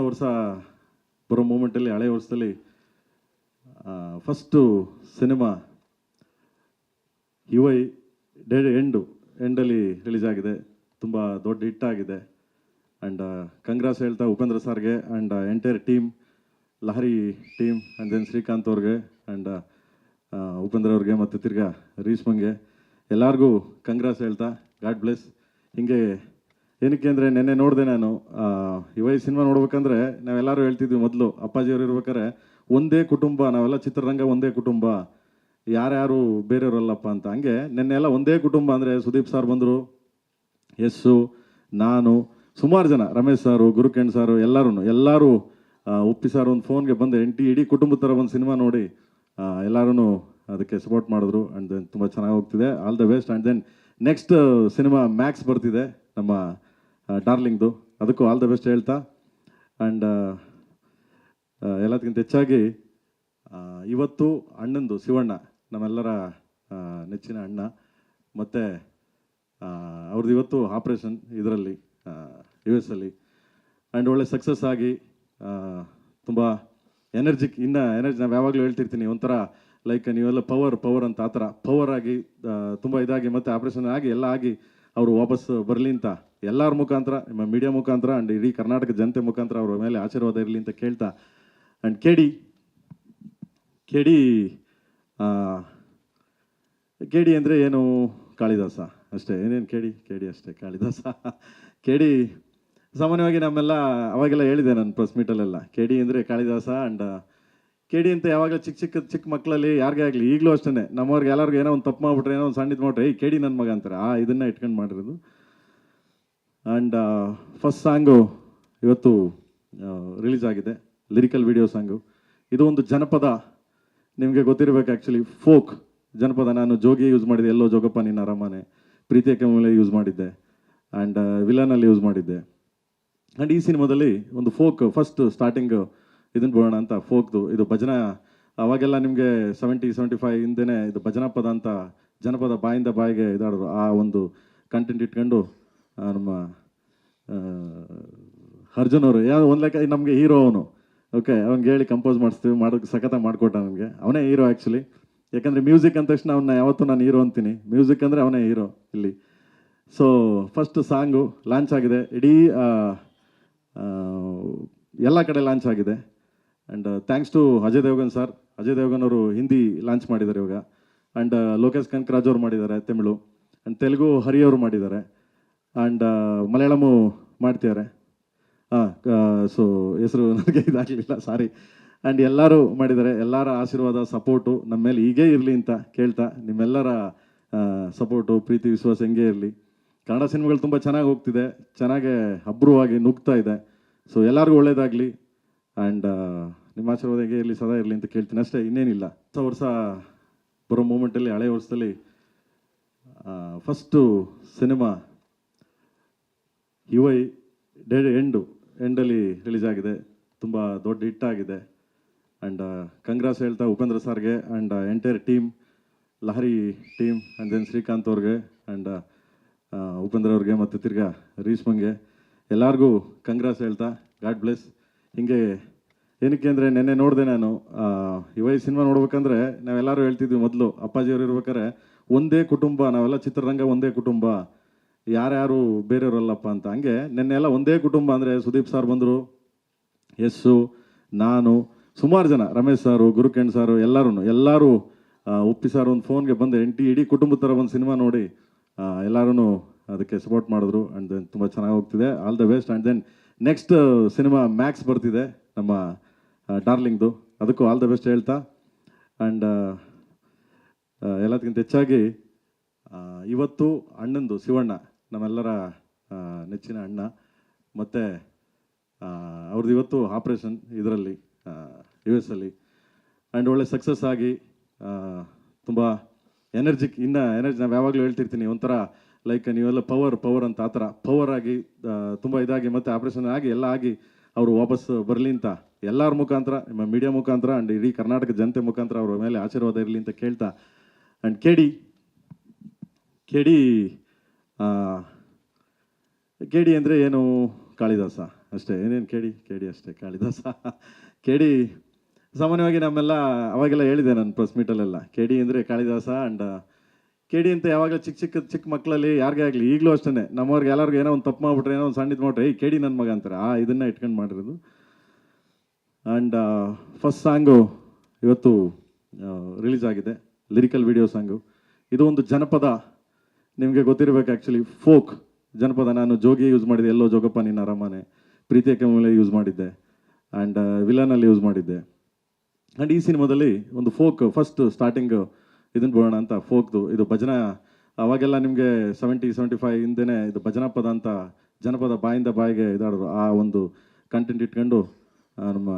ವರ್ಷ ಬರೋ ಮೂಮೆಂಟಲ್ಲಿ ಹಳೆ ವರ್ಷದಲ್ಲಿ ಫಸ್ಟು ಸಿನಿಮಾ ಯು ಐ ಎಂಡಲ್ಲಿ ರಿಲೀಸ್ ಆಗಿದೆ. ತುಂಬ ದೊಡ್ಡ ಹಿಟ್ ಆಗಿದೆ. ಆ್ಯಂಡ್ ಕಂಗ್ರಾಸ್ ಹೇಳ್ತಾ ಉಪೇಂದ್ರ ಸರ್ಗೆ and entire team, Lahari team and then Srikanth ಅವ್ರಿಗೆ ಆ್ಯಂಡ್ ಉಪೇಂದ್ರ ಅವ್ರಿಗೆ ಮತ್ತು ತಿರ್ಗಾ ರೀಶ್ಮಂಗೆ ಎಲ್ಲರಿಗೂ ಕಂಗ್ರಾಸ್ ಹೇಳ್ತಾ ಗಾಡ್ ಬ್ಲೆಸ್. ಹಿಂಗೆ ಏನಕ್ಕೆ ಅಂದರೆ ನೆನ್ನೆ ನೋಡಿದೆ ನಾನು ಯು ಐ ಸಿನಿಮಾ ನೋಡ್ಬೇಕಂದ್ರೆ ನಾವೆಲ್ಲರೂ ಹೇಳ್ತಿದ್ವಿ ಮೊದಲು ಅಪ್ಪಾಜಿಯವರು ಇರ್ಬೇಕಾದ್ರೆ ಒಂದೇ ಕುಟುಂಬ, ನಾವೆಲ್ಲ ಚಿತ್ರರಂಗ ಒಂದೇ ಕುಟುಂಬ, ಯಾರ್ಯಾರು ಬೇರೆಯವರಲ್ಲಪ್ಪ ಅಂತ. ಹಂಗೆ ನೆನ್ನೆ ಎಲ್ಲ ಒಂದೇ ಕುಟುಂಬ ಅಂದರೆ ಸುದೀಪ್ ಸರ್ ಬಂದರು, ಯಸ್ಸು, ನಾನು, ಸುಮಾರು ಜನ, ರಮೇಶ್ ಸಾರು, ಗುರುಕೆಣ್ ಸಾರು, ಎಲ್ಲರೂ ಉಪ್ಪಿ ಸರ್ ಒಂದು ಫೋನ್ಗೆ ಬಂದು ಇಡೀ ಕುಟುಂಬದ ಥರ ಒಂದು ಸಿನಿಮಾ ನೋಡಿ ಎಲ್ಲರೂ ಅದಕ್ಕೆ ಸಪೋರ್ಟ್ ಮಾಡಿದ್ರು. ಆ್ಯಂಡ್ ದೆನ್ ತುಂಬ ಚೆನ್ನಾಗಿ ಹೋಗ್ತಿದೆ. All the best. And then next cinema Max ಬರ್ತಿದೆ ನಮ್ಮ ಡಾರ್ಲಿಂಗ್ದು, ಅದಕ್ಕೂ ಆಲ್ ದ ಬೆಸ್ಟ್ ಹೇಳ್ತಾ. ಆ್ಯಂಡ್ ಎಲ್ಲದಕ್ಕಿಂತ ಹೆಚ್ಚಾಗಿ ಇವತ್ತು ಅಣ್ಣಂದು ಶಿವಣ್ಣ, ನಮ್ಮೆಲ್ಲರ ನೆಚ್ಚಿನ ಅಣ್ಣ, ಮತ್ತು ಅವ್ರದ್ದು ಇವತ್ತು ಆಪ್ರೇಷನ್ ಇದರಲ್ಲಿ US ಅಲ್ಲಿ. ಆ್ಯಂಡ್ ಒಳ್ಳೆ ಸಕ್ಸಸ್ ಆಗಿ ತುಂಬ ಎನರ್ಜಿ ನಾವು ಯಾವಾಗಲೂ ಹೇಳ್ತಿರ್ತೀನಿ, ಒಂಥರ ಲೈಕ್ ನೀವೆಲ್ಲ ಪವರ್ ಅಂತ, ಆ ಥರ ಪವರ್ ಆಗಿ ತುಂಬ ಇದಾಗಿ ಮತ್ತು ಆಪ್ರೇಷನ್ ಆಗಿ ಎಲ್ಲ ಆಗಿ ಅವರು ವಾಪಸ್ ಬರಲಿ ಅಂತ ಎಲ್ಲರ ಮುಖಾಂತರ, ನಿಮ್ಮ ಮೀಡಿಯಾ ಮುಖಾಂತರ ಆ್ಯಂಡ್ ಇಡೀ ಕರ್ನಾಟಕ ಜನತೆ ಮುಖಾಂತರ ಅವ್ರ ಮೇಲೆ ಆಶೀರ್ವಾದ ಇರಲಿ ಅಂತ ಕೇಳ್ತಾ. ಆ್ಯಂಡ್ ಕೆ ಡಿ ಅಂದರೆ ಏನು, ಕಾಳಿದಾಸ ಅಷ್ಟೇ, ಏನೇನು ಕೆ ಡಿ ಅಷ್ಟೇ, ಕಾಳಿದಾಸ. ಕೆ ಡಿ ಸಾಮಾನ್ಯವಾಗಿ ನಮ್ಮೆಲ್ಲ ಅವಾಗೆಲ್ಲ ಹೇಳಿದೆ ನಾನು ಪ್ರೆಸ್ ಮೀಟಲ್ಲೆಲ್ಲ, ಕೆ ಡಿ ಅಂದರೆ ಕಾಳಿದಾಸ. ಆ್ಯಂಡ್ ಕೆ ಡಿ ಅಂತ ಯಾವಾಗಲೂ ಚಿಕ್ಕ ಮಕ್ಕಳಲ್ಲಿ ಯಾರಿಗೇ ಆಗಲಿ, ಈಗಲೂ ಅಷ್ಟೇ, ನಮ್ಮವ್ರಿಗೆ ಎಲ್ಲರಿಗೂ ಏನೋ ಒಂದು ತಪ್ಪು ಮಾಡಿಬಿಟ್ರೆ, ಏನೋ ಒಂದು ಸಣ್ಣಿದ್ದು ಮಾಡಿದ್ರೆ ಕೆ ಡಿ ನನ್ನ ಮಗ ಅಂತಾರೆ. ಇದನ್ನು ಇಟ್ಕೊಂಡು ಮಾಡಿರೋದು. ಆ್ಯಂಡ್ ಫಸ್ಟ್ ಸಾಂಗು ಇವತ್ತು ರಿಲೀಸ್ ಆಗಿದೆ, ಲಿರಿಕಲ್ ವಿಡಿಯೋ ಸಾಂಗು. ಇದು ಒಂದು ಜನಪದ, ನಿಮಗೆ ಗೊತ್ತಿರಬೇಕು ಆ್ಯಕ್ಚುಲಿ, ಫೋಕ್ ಜನಪದ. ನಾನು ಜೋಗಿ ಯೂಸ್ ಮಾಡಿದ್ದೆ, ಎಲ್ಲೋ ಜೋಗಪ್ಪ ನಿನ್ನ ಅರಮನೆ, ಪ್ರೀತಿಯ ಮೇಲೆ ಯೂಸ್ ಮಾಡಿದ್ದೆ, ಆ್ಯಂಡ್ ವಿಲನಲ್ಲಿ ಯೂಸ್ ಮಾಡಿದ್ದೆ. ಆ್ಯಂಡ್ ಈ ಸಿನಿಮಾದಲ್ಲಿ ಒಂದು ಫೋಕ್ ಫಸ್ಟ್ ಸ್ಟಾರ್ಟಿಂಗ್ ಇದನ್ನು ಬಿಡೋಣ ಅಂತ, ಫೋಕ್ದು ಇದು ಭಜನಾ. ಅವಾಗೆಲ್ಲ ನಿಮಗೆ 70-75 ಹಿಂದೆನೇ ಇದು ಭಜನಾ ಪದ ಅಂತ, ಜನಪದ ಬಾಯಿಂದ ಬಾಯಿಗೆ ಇದಾಡೋರು. ಆ ಒಂದು ಕಂಟೆಂಟ್ ಇಟ್ಕೊಂಡು ನಮ್ಮ ಅರ್ಜುನ್ ಅವರು ಯಾವ ಒಂದು ಲೆಕ್ಕ ನಮಗೆ ಹೀರೋ ಅವನು. ಓಕೆ, ಅವ್ನಿಗೆ ಹೇಳಿ ಕಂಪೋಸ್ ಮಾಡಿಸ್ತೀವಿ, ಮಾಡೋಕ್ಕೆ ಸಖತ್ತಾಗಿ ಮಾಡಿಕೊಟ್ಟ ನಮಗೆ. ಅವನೇ ಹೀರೋ ಆ್ಯಕ್ಚುಲಿ. ಯಾಕಂದರೆ ಮ್ಯೂಸಿಕ್ ಅಂದ ತಕ್ಷಣ ಅವನ್ನ ಯಾವತ್ತೂ ನಾನು ಹೀರೋ ಅಂತೀನಿ, ಮ್ಯೂಸಿಕ್ ಅಂದರೆ ಅವನೇ ಹೀರೋ ಇಲ್ಲಿ. ಸೊ ಫಸ್ಟ್ ಸಾಂಗು ಲಾಂಚ್ ಆಗಿದೆ, ಇಡೀ ಎಲ್ಲ ಕಡೆ ಲಾಂಚ್ ಆಗಿದೆ. And thanks to Ajay Devgan ಅವರು ಹಿಂದಿ ಲಾಂಚ್ ಮಾಡಿದ್ದಾರೆ ಇವಾಗ. ಆ್ಯಂಡ್ ಲೋಕೇಶ್ ಕನಕರಾಜ್ ಅವ್ರು ಮಾಡಿದ್ದಾರೆ ತಮಿಳು, ಆ್ಯಂಡ್ ತೆಲುಗು ಹರಿಯವರು ಮಾಡಿದ್ದಾರೆ, ಆ್ಯಂಡ್ ಮಲಯಾಳಮು ಮಾಡ್ತಿದ್ದಾರೆ. ಸೊ ಹೆಸರು ನನಗೆ ಇದಾಗಲಿಲ್ಲ, ಸಾರಿ. ಆ್ಯಂಡ್ ಎಲ್ಲರೂ ಮಾಡಿದ್ದಾರೆ. ಎಲ್ಲರ ಆಶೀರ್ವಾದ ಸಪೋರ್ಟು ನಮ್ಮ ಮೇಲೆ ಹೀಗೇ ಇರಲಿ ಅಂತ ಕೇಳ್ತಾ, ನಿಮ್ಮೆಲ್ಲರ ಸಪೋರ್ಟು ಪ್ರೀತಿ ವಿಶ್ವಾಸ ಹೆಂಗೆ ಇರಲಿ. ಕನ್ನಡ ಸಿನಿಮಾಗಳು ತುಂಬ ಚೆನ್ನಾಗಿ ಹೋಗ್ತಿದೆ, ಚೆನ್ನಾಗೇ ಅಬ್ರವಾಗಿ ನುಗ್ತಾ ಇದೆ. ಸೊ ಎಲ್ಲರಿಗೂ ಒಳ್ಳೇದಾಗಲಿ. ಆ್ಯಂಡ್ ನಿಮ್ಮ ಆಶೀರ್ವಾದ ಹೇಗೆ ಇರಲಿ, ಸದಾ ಇರಲಿ ಅಂತ ಕೇಳ್ತೀನಿ ಅಷ್ಟೇ, ಇನ್ನೇನಿಲ್ಲ. ವರ್ಷ ಬರೋ ಮೂಮೆಂಟಲ್ಲಿ ಹಳೆ ವರ್ಷದಲ್ಲಿ ಫಸ್ಟು ಸಿನಿಮಾ ಯು ಐ ಎಂಡಲ್ಲಿ ರಿಲೀಸ್ ಆಗಿದೆ. ತುಂಬ ದೊಡ್ಡ ಹಿಟ್ ಆಗಿದೆ. ಆ್ಯಂಡ್ ಕಂಗ್ರಾಸ್ ಹೇಳ್ತಾ ಉಪೇಂದ್ರ ಸರ್ಗೆ and entire team, Lahari team and then Srikanth ಅವ್ರಿಗೆ ಆ್ಯಂಡ್ ಉಪೇಂದ್ರ ಅವ್ರಿಗೆ ಮತ್ತು ತಿರ್ಗಾ ರೀಶ್ಮಂಗೆ ಎಲ್ಲರಿಗೂ ಕಂಗ್ರಾಸ್ ಹೇಳ್ತಾ ಗಾಡ್ ಬ್ಲೆಸ್. ಹಿಂಗೆ ಏನಕ್ಕೆ ಅಂದರೆ ನೆನ್ನೆ ನೋಡಿದೆ ನಾನು ಯು ಐ ಸಿನಿಮಾ ನೋಡ್ಬೇಕಂದ್ರೆ ನಾವೆಲ್ಲರೂ ಹೇಳ್ತಿದ್ವಿ ಮೊದಲು ಅಪ್ಪಾಜಿಯವರು ಇರ್ಬೇಕಾದ್ರೆ ಒಂದೇ ಕುಟುಂಬ, ನಾವೆಲ್ಲ ಚಿತ್ರರಂಗ ಒಂದೇ ಕುಟುಂಬ, ಯಾರ್ಯಾರು ಬೇರೆಯವರಲ್ಲಪ್ಪ ಅಂತ. ಹಂಗೆ ನೆನ್ನೆ ಎಲ್ಲ ಒಂದೇ ಕುಟುಂಬ ಅಂದರೆ ಸುದೀಪ್ ಸರ್ ಬಂದರು, ಯಸ್ಸು, ನಾನು, ಸುಮಾರು ಜನ, ರಮೇಶ್ ಸಾರು, ಗುರುಕೆಣ್ ಸಾರು, ಎಲ್ಲರೂ ಉಪ್ಪಿ ಸರ್ ಒಂದು ಫೋನ್ಗೆ ಬಂದು ಇಡೀ ಕುಟುಂಬದ ಥರ ಒಂದು ಸಿನಿಮಾ ನೋಡಿ ಎಲ್ಲರೂ ಅದಕ್ಕೆ ಸಪೋರ್ಟ್ ಮಾಡಿದ್ರು. ಆ್ಯಂಡ್ ದೆನ್ ತುಂಬ ಚೆನ್ನಾಗಿ ಹೋಗ್ತಿದೆ. All the best. And then next cinema Max ಬರ್ತಿದೆ ನಮ್ಮ ಡಾರ್ಲಿಂಗ್ದು, ಅದಕ್ಕೂ ಆಲ್ ದ ಬೆಸ್ಟ್ ಹೇಳ್ತಾ. ಆ್ಯಂಡ್ ಎಲ್ಲದಕ್ಕಿಂತ ಹೆಚ್ಚಾಗಿ ಇವತ್ತು ಅಣ್ಣಂದು ಶಿವಣ್ಣ, ನಮ್ಮೆಲ್ಲರ ನೆಚ್ಚಿನ ಅಣ್ಣ, ಮತ್ತು ಅವ್ರದ್ದು ಇವತ್ತು ಆಪ್ರೇಷನ್ ಇದರಲ್ಲಿ US ಅಲ್ಲಿ. ಆ್ಯಂಡ್ ಒಳ್ಳೆ ಸಕ್ಸಸ್ ಆಗಿ ತುಂಬ ಎನರ್ಜಿ ನಾವು ಯಾವಾಗಲೂ ಹೇಳ್ತಿರ್ತೀನಿ, ಒಂಥರ ಲೈಕ್ ನೀವೆಲ್ಲ ಪವರ್ ಅಂತ, ಆ ಥರ ಪವರ್ ಆಗಿ ತುಂಬ ಇದಾಗಿ ಮತ್ತು ಆಪ್ರೇಷನ್ ಆಗಿ ಎಲ್ಲ ಆಗಿ ಅವರು ವಾಪಸ್ ಬರಲಿ ಅಂತ ಎಲ್ಲರ ಮುಖಾಂತರ, ನಿಮ್ಮ ಮೀಡಿಯಾ ಮುಖಾಂತರ ಆ್ಯಂಡ್ ಇಡೀ ಕರ್ನಾಟಕ ಜನತೆ ಮುಖಾಂತರ ಅವ್ರ ಮೇಲೆ ಆಶೀರ್ವಾದ ಇರಲಿ ಅಂತ ಕೇಳ್ತಾ. ಆ್ಯಂಡ್ ಕೆ ಡಿ ಅಂದರೆ ಏನು, ಕಾಳಿದಾಸ ಅಷ್ಟೇ, ಏನೇನು ಕೇಳಿ ಅಷ್ಟೇ. ಕಾಳಿದಾಸ ಕೇಳಿ ಸಾಮಾನ್ಯವಾಗಿ ನಮ್ಮೆಲ್ಲ ಅವಾಗೆಲ್ಲ ಹೇಳಿದೆ ನಾನು ಪ್ರೆಸ್ ಮೀಟಲ್ಲೆಲ್ಲ, ಕೇಡಿ ಅಂದರೆ ಕಾಳಿದಾಸ. ಆ್ಯಂಡ್ ಕೇಡಿ ಅಂತ ಯಾವಾಗಲೂ ಚಿಕ್ಕ ಮಕ್ಕಳಲ್ಲಿ ಯಾರಿಗೇ ಆಗಲಿ, ಈಗಲೂ ಅಷ್ಟೇ, ನಮ್ಮವ್ರಿಗೆ ಎಲ್ಲರಿಗೂ ಏನೋ ಒಂದು ತಪ್ಪು ಮಾಡ್ಬಿಟ್ರೆ, ಏನೋ ಒಂದು ಸಣ್ಣದು ಮಾಡ್ರೆ, ಏಯ್ ಕೇಡಿ ನನ್ನ ಮಗ ಅಂತಾರೆ. ಇದನ್ನು ಇಟ್ಕೊಂಡು ಮಾಡಿರೋದು. ಆ್ಯಂಡ್ ಫಸ್ಟ್ ಸಾಂಗು ಇವತ್ತು ರಿಲೀಸ್ ಆಗಿದೆ, ಲಿರಿಕಲ್ ವಿಡಿಯೋ ಸಾಂಗು. ಇದು ಒಂದು ಜನಪದ, ನಿಮಗೆ ಗೊತ್ತಿರಬೇಕು ಆ್ಯಕ್ಚುಲಿ, ಫೋಕ್ ಜನಪದ. ನಾನು ಜೋಗಿ ಯೂಸ್ ಮಾಡಿದ್ದೆ, ಎಲ್ಲೋ ಜೋಗಪ್ಪ ನಿನ್ನ ಅರಮನೆ, ಪ್ರೀತಿಯ ಮೇಲೆ ಯೂಸ್ ಮಾಡಿದ್ದೆ, ಆ್ಯಂಡ್ ವಿಲನಲ್ಲಿ ಯೂಸ್ ಮಾಡಿದ್ದೆ. ಆ್ಯಂಡ್ ಈ ಸಿನಿಮಾದಲ್ಲಿ ಒಂದು ಫೋಕ್ ಫಸ್ಟ್ ಸ್ಟಾರ್ಟಿಂಗ್ ಇದನ್ನು ಬಿಡೋಣ ಅಂತ, ಫೋಕ್ದು. ಇದು ಭಜನಾ, ಅವಾಗೆಲ್ಲ ನಿಮಗೆ 75 ಹಿಂದೆನೇ ಇದು ಭಜನಾ ಪದ ಅಂತ, ಜನಪದ ಬಾಯಿಂದ ಬಾಯಿಗೆ ಇದಾಡೋರು. ಆ ಒಂದು ಕಂಟೆಂಟ್ ಇಟ್ಕೊಂಡು ನಮ್ಮ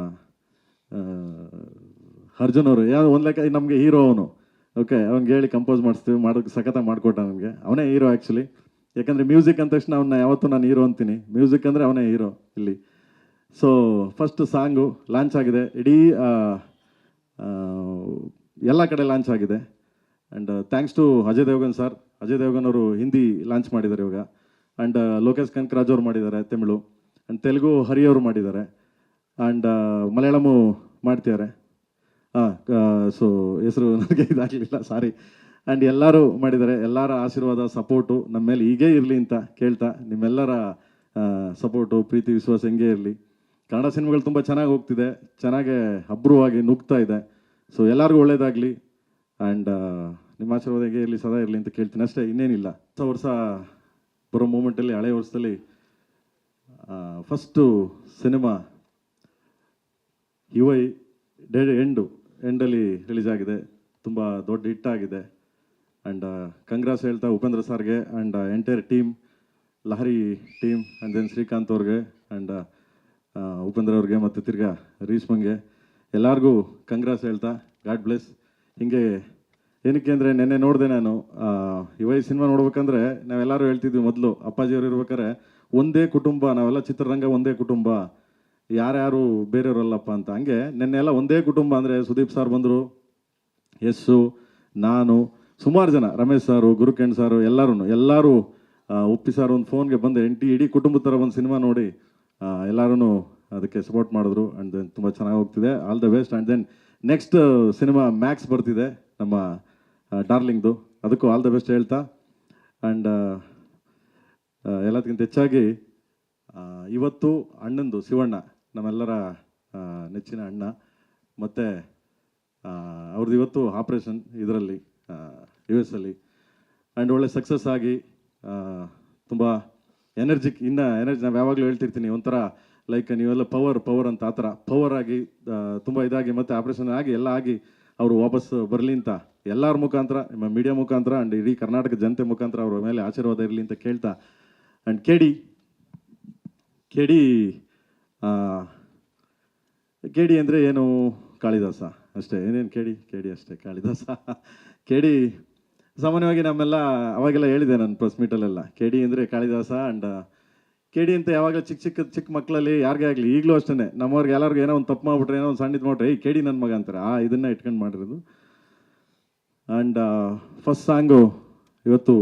ಅರ್ಜುನ್ ಅವರು ಯಾವ ಒಂದು ಲೆಕ್ಕ ನಮಗೆ ಹೀರೋ ಅವನು. ಓಕೆ, ಅವ್ನಿಗೆ ಹೇಳಿ ಕಂಪೋಸ್ ಮಾಡಿಸ್ತೀವಿ, ಮಾಡೋಕ್ಕೆ ಸಖತ್ತಾಗಿ ಮಾಡಿಕೊಟ್ಟ ನನಗೆ. ಅವನೇ ಹೀರೋ ಆ್ಯಕ್ಚುಲಿ, ಯಾಕಂದರೆ ಮ್ಯೂಸಿಕ್ ಅಂದ ತಕ್ಷಣ ಅವನ್ನ ಯಾವತ್ತೂ ನಾನು ಹೀರೋ ಅಂತೀನಿ. ಮ್ಯೂಸಿಕ್ ಅಂದರೆ ಅವನೇ ಹೀರೋ ಇಲ್ಲಿ. ಸೊ ಫಸ್ಟ್ ಸಾಂಗು ಲಾಂಚ್ ಆಗಿದೆ, ಇಡೀ ಎಲ್ಲ ಕಡೆ ಲಾಂಚ್ ಆಗಿದೆ. And thanks to Ajay Devgan sir. Ajay Devgan ಅವರು ಹಿಂದಿ ಲಾಂಚ್ ಮಾಡಿದ್ದಾರೆ ಇವಾಗ. ಆ್ಯಂಡ್ ಲೋಕೇಶ್ ಕನಕರಾಜ್ ಅವರು ಮಾಡಿದ್ದಾರೆ ತಮಿಳು, ಆ್ಯಂಡ್ ತೆಲುಗು ಹರಿ ಅವರು ಮಾಡಿದ್ದಾರೆ, ಆ್ಯಂಡ್ ಮಲಯಾಳಮು ಮಾಡ್ತಿದ್ದಾರೆ. ಸೊ ಹೆಸರು ನನಗೆ ಇದಾಗಲಿಲ್ಲ, ಸಾರಿ. ಆ್ಯಂಡ್ ಎಲ್ಲರೂ ಮಾಡಿದ್ದಾರೆ. ಎಲ್ಲರ ಆಶೀರ್ವಾದ ಸಪೋರ್ಟು ನಮ್ಮ ಮೇಲೆ ಹೀಗೇ ಇರಲಿ ಅಂತ ಕೇಳ್ತಾ, ನಿಮ್ಮೆಲ್ಲರ ಸಪೋರ್ಟು ಪ್ರೀತಿ ವಿಶ್ವಾಸ ಹೆಂಗೆ ಇರಲಿ. ಕನ್ನಡ ಸಿನಿಮಾಗಳು ತುಂಬ ಚೆನ್ನಾಗಿ ಹೋಗ್ತಿದೆ, ಚೆನ್ನಾಗೇ ಅಬ್ರವಾಗಿ ನುಗ್ತಾ ಇದೆ. ಸೊ ಎಲ್ಲರಿಗೂ ಒಳ್ಳೇದಾಗಲಿ. ಆ್ಯಂಡ್ ನಿಮ್ಮ ಆಶೀರ್ವಾದ ಹೇಗೆ ಇರಲಿ, ಸದಾ ಇರಲಿ ಅಂತ ಕೇಳ್ತೀನಿ ಅಷ್ಟೇ, ಇನ್ನೇನಿಲ್ಲ. ವರ್ಷ ಬರೋ ಮೂಮೆಂಟಲ್ಲಿ, ಹಳೆಯ ವರ್ಷದಲ್ಲಿ ಫಸ್ಟು ಸಿನಿಮಾ ಯುವೈ ಎಂಡಲ್ಲಿ ರಿಲೀಸ್ ಆಗಿದೆ, ತುಂಬ ದೊಡ್ಡ ಹಿಟ್ ಆಗಿದೆ. ಆ್ಯಂಡ್ ಕಂಗ್ರಾಸ್ ಹೇಳ್ತಾ ಉಪೇಂದ್ರ ಸರ್ಗೆ and entire team, Lahari team, and then Srikanth ಅವ್ರಿಗೆ, ಆ್ಯಂಡ್ ಉಪೇಂದ್ರ ಅವ್ರಿಗೆ, ಮತ್ತು ತಿರ್ಗಾ ರೀಶ್ಮಂಗೆ ಎಲ್ಲರಿಗೂ ಕಂಗ್ರಾಸ್ ಹೇಳ್ತಾ, ಗಾಡ್ ಬ್ಲೆಸ್. ಹಿಂಗೆ ಏನಕ್ಕೆ ಅಂದರೆ ನೆನ್ನೆ ನೋಡಿದೆ ನಾನು ಯುವೈ ಸಿನಿಮಾ ನೋಡ್ಬೇಕಂದ್ರೆ, ನಾವೆಲ್ಲರೂ ಹೇಳ್ತಿದ್ವಿ ಮೊದಲು, ಅಪ್ಪಾಜಿಯವರು ಇರ್ಬೇಕಾದ್ರೆ, ಒಂದೇ ಕುಟುಂಬ, ನಾವೆಲ್ಲ ಚಿತ್ರರಂಗ ಒಂದೇ ಕುಟುಂಬ, ಯಾರ್ಯಾರು ಬೇರೆಯವರಲ್ಲಪ್ಪ ಅಂತ. ಹಂಗೆ ನೆನ್ನೆ ಎಲ್ಲ ಒಂದೇ ಕುಟುಂಬ ಅಂದರೆ ಸುದೀಪ್ ಸರ್ ಬಂದರು, ಯಸ್ಸು, ನಾನು, ಸುಮಾರು ಜನ, ರಮೇಶ್ ಸಾರು, ಗುರುಕಿರಣ್ ಸಾರು, ಎಲ್ಲರೂ ಉಪ್ಪಿ ಸಾರು ಒಂದು ಫೋನ್ಗೆ ಬಂದು ಇಡೀ ಕುಟುಂಬದ ಥರ ಒಂದು ಸಿನಿಮಾ ನೋಡಿ ಎಲ್ಲರೂ ಅದಕ್ಕೆ ಸಪೋರ್ಟ್ ಮಾಡಿದ್ರು. ಆ್ಯಂಡ್ ದೆನ್ ತುಂಬ ಚೆನ್ನಾಗಿ ಹೋಗ್ತಿದೆ, all the best. And then next cinema Max ಬರ್ತಿದೆ ನಮ್ಮ ಡಾರ್ಲಿಂಗ್ದು, ಅದಕ್ಕೂ ಆಲ್ ದ ಬೆಸ್ಟ್ ಹೇಳ್ತಾ. ಆ್ಯಂಡ್ ಎಲ್ಲದಕ್ಕಿಂತ ಹೆಚ್ಚಾಗಿ ಇವತ್ತು ಅಣ್ಣಂದು, ಶಿವಣ್ಣ, ನಮ್ಮೆಲ್ಲರ ನೆಚ್ಚಿನ ಅಣ್ಣ, ಮತ್ತು ಅವ್ರದ್ದು ಇವತ್ತು ಆಪ್ರೇಷನ್ ಇದರಲ್ಲಿ US ಅಲ್ಲಿ. ಆ್ಯಂಡ್ ಒಳ್ಳೆ ಸಕ್ಸಸ್ ಆಗಿ ತುಂಬ ಎನರ್ಜಿಕ್, ಎನರ್ಜಿ ನಾವು ಯಾವಾಗಲೂ ಹೇಳ್ತಿರ್ತೀನಿ, ಒಂಥರ ಲೈಕ್ ನೀವೆಲ್ಲ ಪವರ್ ಅಂತ, ಆ ಥರ ಪವರ್ ಆಗಿ ತುಂಬ ಇದಾಗಿ, ಮತ್ತು ಆಪ್ರೇಷನ್ ಆಗಿ ಎಲ್ಲ ಆಗಿ ಅವರು ವಾಪಸ್ ಬರಲಿ ಅಂತ ಎಲ್ಲರ ಮುಖಾಂತರ, ನಿಮ್ಮ ಮೀಡಿಯಾ ಮುಖಾಂತರ, ಆ್ಯಂಡ್ ಇಡೀ ಕರ್ನಾಟಕ ಜನತೆ ಮುಖಾಂತರ ಅವ್ರ ಮೇಲೆ ಆಶೀರ್ವಾದ ಇರಲಿ ಅಂತ ಕೇಳ್ತಾ. ಆ್ಯಂಡ್ ಕೇಡಿ ಅಂದರೆ ಏನು, ಕಾಳಿದಾಸ ಅಷ್ಟೇ, ಏನೇನು ಕೇಳಿ ಅಷ್ಟೇ. ಕಾಳಿದಾಸ ಕೇಡಿ ಸಾಮಾನ್ಯವಾಗಿ ನಮ್ಮೆಲ್ಲ ಅವಾಗೆಲ್ಲ ಹೇಳಿದೆ ನಾನು ಪ್ರೆಸ್ ಮೀಟಲ್ಲೆಲ್ಲ, ಕೇಡಿ ಅಂದರೆ ಕಾಳಿದಾಸ. ಆ್ಯಂಡ್ ಕೇಡಿ ಅಂತ ಯಾವಾಗಲೂ ಚಿಕ್ಕ ಮಕ್ಕಳಲ್ಲಿ ಯಾರಿಗೇ ಆಗಲಿ, ಈಗಲೂ ಅಷ್ಟೇ, ನಮ್ಮವ್ರಿಗೆ ಎಲ್ಲರಿಗೂ ಏನೋ ಒಂದು ತಪ್ಪು ಮಾಡ್ಬಿಟ್ರೆ, ಏನೋ ಒಂದು ಸಣ್ಣದು ಮಾಡ್ರೆ, ಏಯ್ ಕೇಡಿ ನನ್ನ ಮಗ ಅಂತಾರೆ. ಇದನ್ನು ಇಟ್ಕೊಂಡು ಮಾಡಿರೋದು. ಆ್ಯಂಡ್ ಫಸ್ಟ್ ಸಾಂಗು ಇವತ್ತು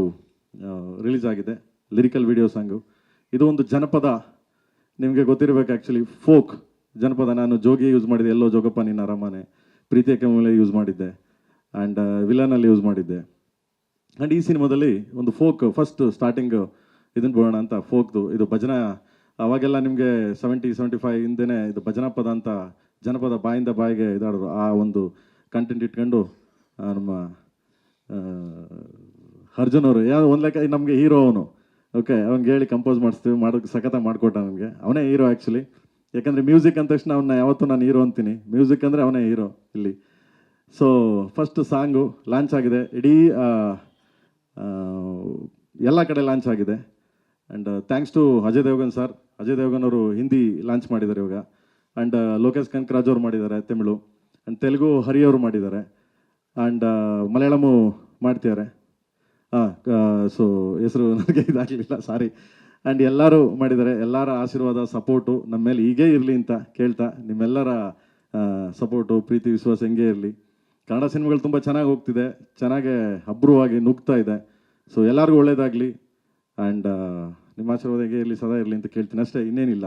ರಿಲೀಸ್ ಆಗಿದೆ, ಲಿರಿಕಲ್ ವಿಡಿಯೋ ಸಾಂಗು. ಇದು ಒಂದು ಜನಪದ, ನಿಮಗೆ ಗೊತ್ತಿರಬೇಕು ಆ್ಯಕ್ಚುಲಿ, ಫೋಕ್ ಜನಪದ. ನಾನು ಜೋಗಿ ಯೂಸ್ ಮಾಡಿದ್ದೆ, ಎಲ್ಲೋ ಜೋಗಪ್ಪ ನಿನ್ನ ಅರಮನೆ, ಪ್ರೀತಿಯ ಮೇಲೆ ಯೂಸ್ ಮಾಡಿದ್ದೆ, ಆ್ಯಂಡ್ ವಿಲನಲ್ಲಿ ಯೂಸ್ ಮಾಡಿದ್ದೆ. ಆ್ಯಂಡ್ ಈ ಸಿನಿಮಾದಲ್ಲಿ ಒಂದು ಫೋಕ್ ಫಸ್ಟ್ ಸ್ಟಾರ್ಟಿಂಗ್ ಇದನ್ನು ಬಿಡೋಣ ಅಂತ, ಫೋಕ್ದು. ಇದು ಭಜನಾ, ಅವಾಗೆಲ್ಲ ನಿಮಗೆ 75 ಹಿಂದೆನೇ ಇದು ಭಜನಾ ಪದ ಅಂತ, ಜನಪದ ಬಾಯಿಂದ ಬಾಯಿಗೆ ಇದಾಡೋರು. ಆ ಒಂದು ಕಂಟೆಂಟ್ ಇಟ್ಕೊಂಡು ನಮ್ಮ ಅರ್ಜುನ್ ಅವರು ಯಾವ ಒಂದು ಲೆಕ್ಕ ನಮಗೆ ಹೀರೋ ಅವನು. ಓಕೆ, ಅವ್ನಿಗೆ ಹೇಳಿ ಕಂಪೋಸ್ ಮಾಡಿಸ್ತೀವಿ, ಮಾಡೋಕ್ಕೆ ಸಖತ್ತಾಗಿ ಮಾಡಿಕೊಟ್ಟ ನನಗೆ. ಅವನೇ ಹೀರೋ ಆ್ಯಕ್ಚುಲಿ, ಯಾಕಂದರೆ ಮ್ಯೂಸಿಕ್ ಅಂದ ತಕ್ಷಣ ಅವನ್ನ ಯಾವತ್ತೂ ನಾನು ಹೀರೋ ಅಂತೀನಿ. ಮ್ಯೂಸಿಕ್ ಅಂದರೆ ಅವನೇ ಹೀರೋ ಇಲ್ಲಿ. ಸೊ ಫಸ್ಟ್ ಸಾಂಗು ಲಾಂಚ್ ಆಗಿದೆ, ಇಡೀ ಎಲ್ಲ ಕಡೆ ಲಾಂಚ್ ಆಗಿದೆ. And thanks to Ajay Devgan sir. Ajay Devgan ಅವರು ಹಿಂದಿ ಲಾಂಚ್ ಮಾಡಿದ್ದಾರೆ ಇವಾಗ. ಆ್ಯಂಡ್ ಲೋಕೇಶ್ ಕನಕರಾಜ್ ಅವರು ಮಾಡಿದ್ದಾರೆ ತಮಿಳು, ಆ್ಯಂಡ್ ತೆಲುಗು ಹರಿ ಅವರು ಮಾಡಿದ್ದಾರೆ, ಆ್ಯಂಡ್ ಮಲಯಾಳಮು ಮಾಡ್ತಿದ್ದಾರೆ. ಸೊ ಹೆಸರು ನನಗೆ ಇದಾಗಲಿಲ್ಲ, ಸಾರಿ. ಆ್ಯಂಡ್ ಎಲ್ಲರೂ ಮಾಡಿದ್ದಾರೆ. ಎಲ್ಲರ ಆಶೀರ್ವಾದ ಸಪೋರ್ಟು ನಮ್ಮ ಮೇಲೆ ಹೀಗೇ ಇರಲಿ ಅಂತ ಕೇಳ್ತಾ, ನಿಮ್ಮೆಲ್ಲರ ಸಪೋರ್ಟು ಪ್ರೀತಿ ವಿಶ್ವಾಸ ಹೆಂಗೆ ಇರಲಿ. ಕನ್ನಡ ಸಿನಿಮಾಗಳು ತುಂಬ ಚೆನ್ನಾಗಿ ಹೋಗ್ತಿದೆ, ಚೆನ್ನಾಗೇ ಅಬ್ರವಾಗಿ ನುಗ್ತಾ ಇದೆ. ಸೊ ಎಲ್ಲರಿಗೂ ಒಳ್ಳೇದಾಗಲಿ. ಆ್ಯಂಡ್ ನಿಮ್ಮ ಆಶೀರ್ವಾದ ಹೇಗೆ ಇರಲಿ, ಸದಾ ಇರಲಿ ಅಂತ ಕೇಳ್ತೀನಿ ಅಷ್ಟೇ, ಇನ್ನೇನಿಲ್ಲ.